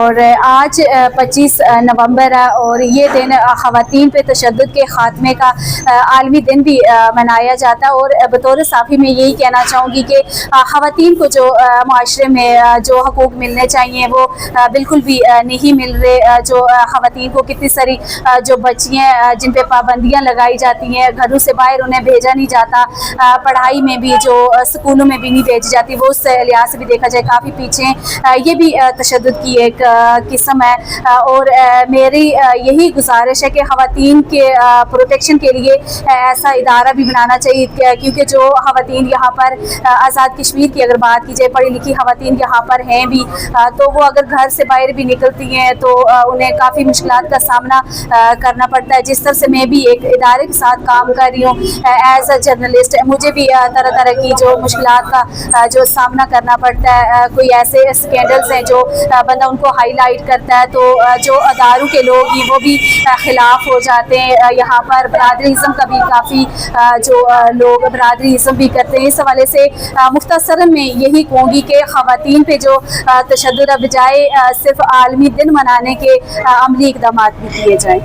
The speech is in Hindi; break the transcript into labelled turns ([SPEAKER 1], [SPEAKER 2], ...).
[SPEAKER 1] और आज 25 नवंबर है और ये दिन ख़वातीन पे तशद्दुद के ख़ात्मे का आलमी दिन भी मनाया जाता है। और बतौर साफ़ी मैं यही कहना चाहूँगी कि ख़वातीन को जो माशरे में जो हकूक़ मिलने चाहिए वो बिल्कुल भी नहीं मिल रहे। जो ख़वातीन को कितनी सारी जो बच्चियाँ जिन पर पाबंदियाँ लगाई जाती हैं, घरों से बाहर उन्हें भेजा नहीं जाता, पढ़ाई में भी जो स्कूलों में भी नहीं भेजी जाती, वो उस लिहाज से भी देखा जाए काफ़ी पीछे। ये भी तशद्दुद की एक किस्म है। और मेरी यही गुजारिश है कि ख़वातीन के प्रोटेक्शन के लिए ऐसा इदारा भी बनाना चाहिए, क्योंकि जो ख़वातीन यहाँ पर आज़ाद कश्मीर की अगर बात की जाए, पढ़ी लिखी ख़वातीन यहाँ पर हैं भी, तो वो अगर घर से बाहर भी निकलती हैं तो उन्हें काफ़ी मुश्किलात का सामना करना पड़ता है। जिस तरह से मैं भी एक इदारे के साथ काम कर रही हूँ एज अ जर्नलिस्ट, मुझे भी तरह तरह की जो मुश्किलात का जो सामना करना पड़ता है। कोई ऐसे स्कैंडल्स हैं जो बंदा उनको हाईलाइट करता है तो जो अदारों के लोग हैं वो भी खिलाफ हो जाते हैं। यहाँ पर बरादरीज़म का भी काफ़ी जो लोग बरादरीज़म भी करते हैं। इस हवाले से मुख्तसरन में यही कहूँगी कि ख़वातीन पे जो तशद्दुद बजाय सिर्फ आलमी दिन मनाने के अमली इक़दाम भी किए जाएँ।